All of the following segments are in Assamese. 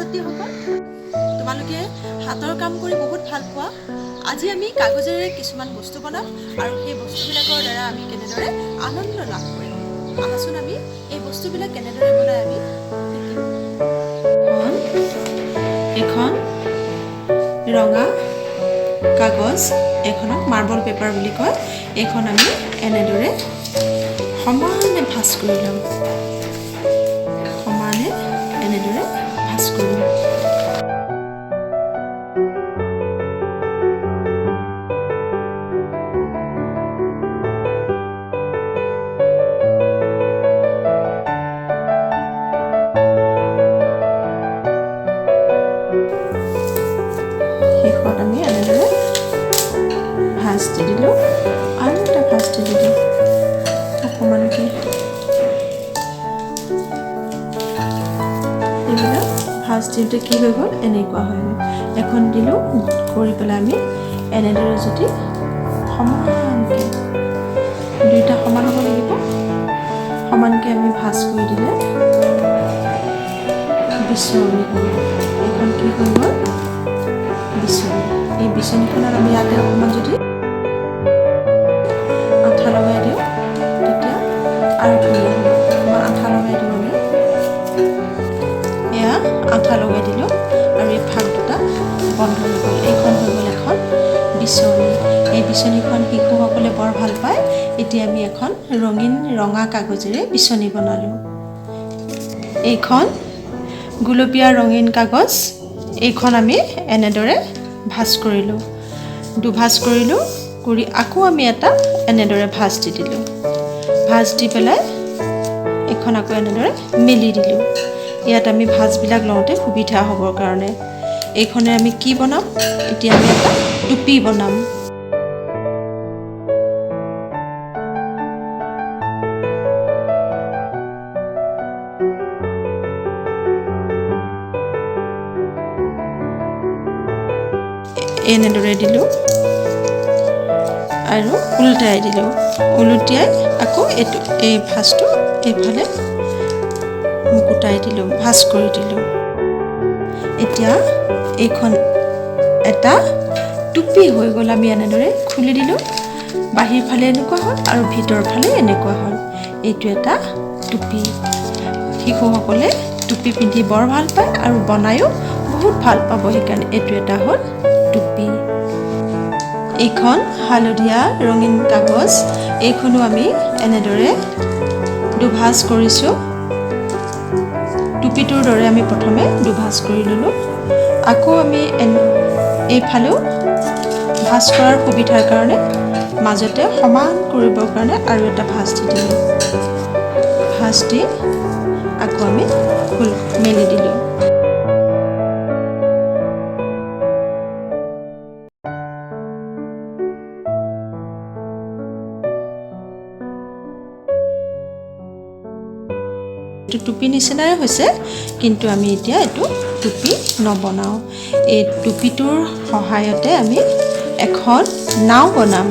ছাত্ৰীসকল, তোমালোকে হাতৰ কাম কৰি বহুত ভাল পোৱা। আজি আমি কাগজেৰে কিছুমান বস্তু বনাম আৰু সেই বস্তুবিলাকৰ দ্বাৰা আমি কেনেদৰে আনন্দ লাভ কৰিম। আহাচোন আমি এই বস্তুবিলাক কেনেদৰে বনাই আমি শিকিম। এখন ৰঙা কাগজ, এইখনক মাৰ্বল পেপাৰ বুলি কয়। এইখন আমি এনেদৰে সমানে ভাঁজ কৰি ল'ম। সমানে এনেদৰে ভাঁজ কৰি ল'ম। শেষত আমি এনেদৰে ভাঁজ দি দিলোঁ আৰু এটা ভাঁজ দি দিলোঁ অকণমানকৈ। এইবিলাক ভাঁজ দিওঁতে কি হৈ গ'ল, এনেকুৱা হৈ গ'ল। এখন দিলোঁ, কৰি পেলাই আমি এনেদৰে যদি সমানকৈ, দুইটা সমান হ'ব লাগিব, সমানকৈ আমি ভাঁজ কৰি দিলে বিচনী হ'ল। এইখন কি হৈ গ'ল, বিচনী। এই বিচনীখনত আমি ইয়াতে অকণমান যদি আঠা লগাই দিওঁ তেতিয়া আৰু ধুনীয়া হ'ব। অকণমান আঠা লগাই দিওঁ আমি। এয়া আঠা লগাই দিলোঁ আৰু এই ফাগ দুটা বন্ধ হৈ গ'ল। এইখন হৈ গ'ল এখন বিচনী। এই বিচনীখন শিশুসকলে বৰ ভাল পায়। এতিয়া আমি এখন ৰঙীন ৰঙা কাগজেৰে বিচনী বনালোঁ। এইখন গুলপীয়া ৰঙীন কাগজ। এইখন আমি এনেদৰে ভাঁজ কৰিলোঁ, দুভাঁজ কৰিলোঁ, কৰি আকৌ আমি এটা এনেদৰে ভাঁজ দি দিলোঁ। ভাঁজ দি পেলাই এইখন আকৌ এনেদৰে মেলি দিলোঁ। ইয়াত আমি ভাঁজবিলাক লওঁতে সুবিধা হ'বৰ কাৰণে। এইখনে আমি কি বনাম, এতিয়া আমি এটা টুপি বনাম। এনেদৰে দিলোঁ আৰু উল্টাই দিলোঁ। ওলটিয়াই আকৌ এই ভাঁজটো এইফালে গোটাই দিলোঁ, ভাঁজ কৰি দিলোঁ। এতিয়া এইখন এটা টুপি হৈ গ'ল। আমি এনেদৰে খুলি দিলোঁ, বাহিৰ ফালে এনেকুৱা হ'ল আৰু ভিতৰ ফালে এনেকুৱা হ'ল। এইটো এটা টুপি। শিশুসকলে টুপি পিন্ধি বৰ ভাল পায় আৰু বনায়ো বহুত ভাল পাব, সেইকাৰণে এইটো এটা হ'ল টুপি। এইখন হালধীয়া ৰঙীন কাগজ। এইখনো আমি এনেদৰে দুভাঁজ কৰিছোঁ। টুপিটোৰ দৰে আমি প্ৰথমে দুভাঁজ কৰি ল'লোঁ। আকৌ আমি এইফালেও ভাঁজ কৰাৰ সুবিধাৰ কাৰণে মাজতে সমান কৰিবৰ কাৰণে আৰু এটা ভাঁজ দি দিলোঁ। ভাঁজ দি আকৌ আমি মেলি দিলোঁ। এইটো টুপি নিচিনাই হৈছে, কিন্তু আমি এতিয়া এইটো টুপি নবনাওঁ। এই টুপিটোৰ সহায়তে আমি এখন নাও বনাম।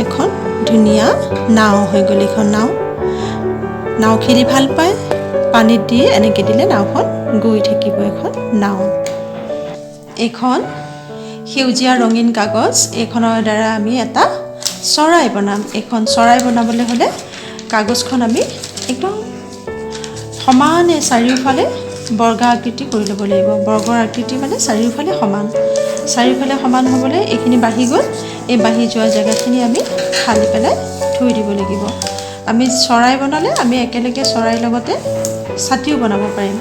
এখন ধুনীয়া নাও হৈ গ'ল। এইখন নাও খেলি ভাল পায়, পানীত দিয়ে এনেকৈ দিলে নাওখন গৈ থাকিব। এখন নাও। এইখন সেউজীয়া ৰঙীন কাগজ এইখনৰ দ্বাৰা আমি এটা চৰাই বনাম। এখন চৰাই বনাবলৈ হ'লে কাগজখন আমি একদম সমানে চাৰিওফালে বৰ্গাকৃতি কৰি ল'ব লাগিব। বৰ্গৰ আকৃতি মানে চাৰিওফালে সমান। চাৰিওফালে সমান হ'বলৈ এইখিনি বাঢ়ি গ'ল। এই বাঢ়ি যোৱা জেগাখিনি আমি খালি পেলাই থৈ দিব লাগিব। আমি চৰাই বনালে আমি একেলগে চৰাইৰ লগতে ছাতিও বনাব পাৰিম।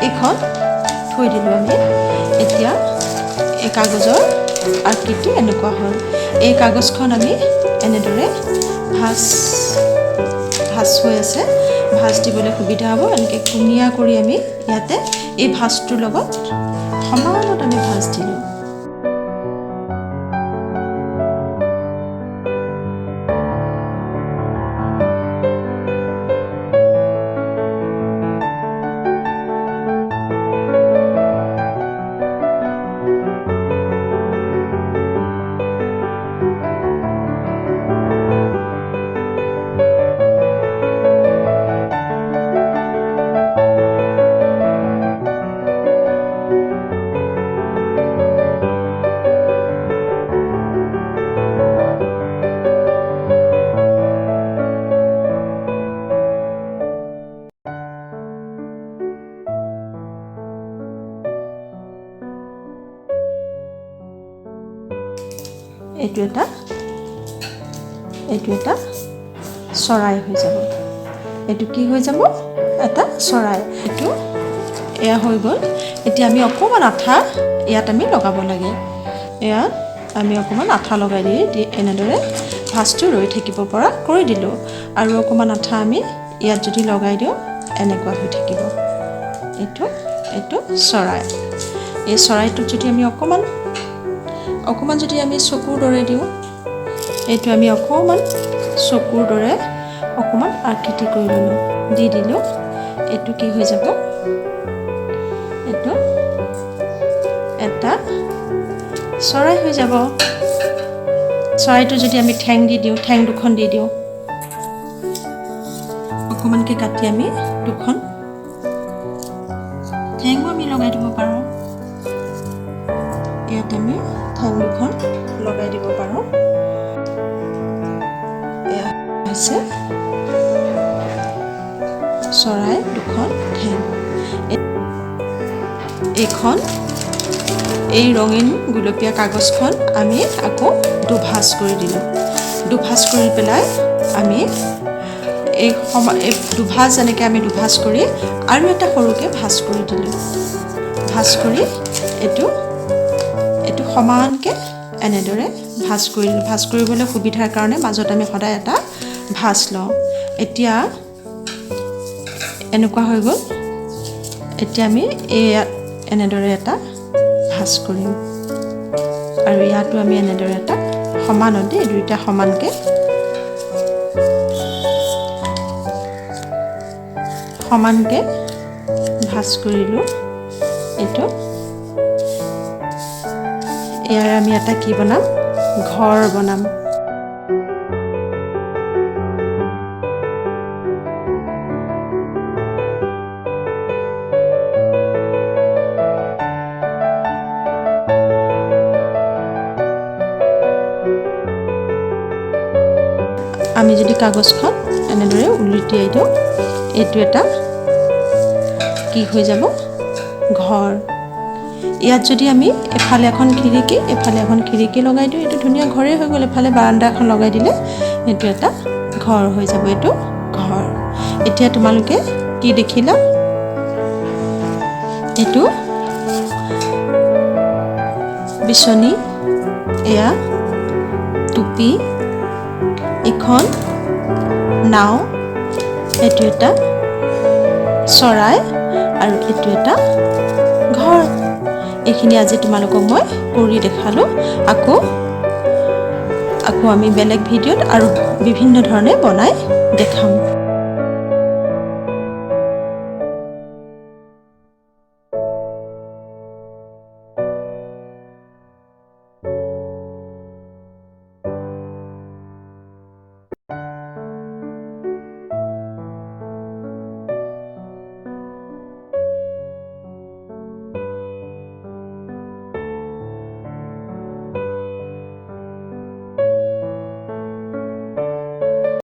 এইখন থৈ দিলোঁ আমি। এতিয়া এই কাগজৰ আকৃতি এনেকুৱা হ'ল। এই কাগজখন আমি এনেদৰে ভাঁজ হৈ আছে, ভাঁজ দিবলৈ সুবিধা হ'ব। এনেকৈ কুণীয়া কৰি আমি ইয়াতে এই ভাঁজটোৰ লগত সমানত আমি ভাঁজ দিলোঁ। এইটো এটা চৰাই হৈ যাব। এইটো কি হৈ যাব? এটা চৰাই। এইটো এয়া হৈ গ'ল। এতিয়া আমি অকণমান আঠা ইয়াত আমি লগাব লাগে। ইয়াত আমি অকণমান আঠা লগাই দি এনেদৰে ভাঁজটো ৰৈ থাকিব পৰা কৰি দিলোঁ। আৰু অকণমান আঠা আমি ইয়াত যদি লগাই দিওঁ এনেকুৱা হৈ থাকিব। এইটো চৰাই। এই চৰাইটোত যদি আমি অকণমান যদি আমি চকুৰ দৰে দিওঁ, এইটো আমি অকণমান চকুৰ দৰে অকণমান আকৃতি কৰি ল'লোঁ, দি দিলোঁ। এইটো কি হৈ যাব? এইটো এটা চৰাই হৈ যাব। চৰাইটো যদি আমি ঠেং দি দিওঁ, ঠেং দুখন দি দিওঁ, অকণমানকৈ কাটি আমি দুখন ঠেঙো আমি লগাই দিব পাৰোঁ। ইয়াত আমি ঠেং দুখন লগাই দিব পাৰোঁ। এয়া হৈছে চৰাই দুখন ঠেং। এই ৰঙীন গুলপীয়া কাগজখন আমি আকৌ দুভাঁজ কৰি দিলোঁ। দুভাঁজ কৰি পেলাই আমি এই দুভাঁজ এনেকৈ আমি দুভাঁজ কৰি আৰু এটা সৰুকৈ ভাঁজ কৰি দিলোঁ। ভাঁজ কৰি এইটো সমানকৈ এনেদৰে ভাঁজ কৰি দিলোঁ। ভাঁজ কৰিবলৈ সুবিধাৰ কাৰণে মাজত আমি সদায় এটা ভাঁজ লওঁ। এতিয়া এনেকুৱা হৈ গ'ল। এতিয়া আমি এনেদৰে এটা ভাঁজ কৰিম আৰু ইয়াতো আমি এনেদৰে এটা সমানতে দুইটা সমানকৈ ভাঁজ কৰিলোঁ। ইয়াৰ আমি এটা কি বনাম? ঘৰ বনাম। আমি যদি কাগজখন এনেদৰে উলটিয়াই দিওঁ, এইটো এটা কি হৈ যাব? ঘৰ। ইয়াত যদি আমি এফালে এখন খিৰিকী লগাই দিওঁ, এইটো ধুনীয়া ঘৰেই হৈ গ'ল। এফালে বাৰাণ্ডা এখন লগাই দিলে এইটো এটা ঘৰ হৈ যাব। এইটো ঘৰ। এতিয়া তোমালোকে কি দেখিলা? এইটো বিচনী, এয়া টুপি, এখন নাও, এইটো এটা চৰাই আৰু এইটো এটা ঘৰ। এইখিনি আজি তোমালোকক মই কৰি দেখালোঁ। আকৌ আমি বেলেগ ভিডিঅ'ত আৰু বিভিন্ন ধৰণে বনাই দেখাম।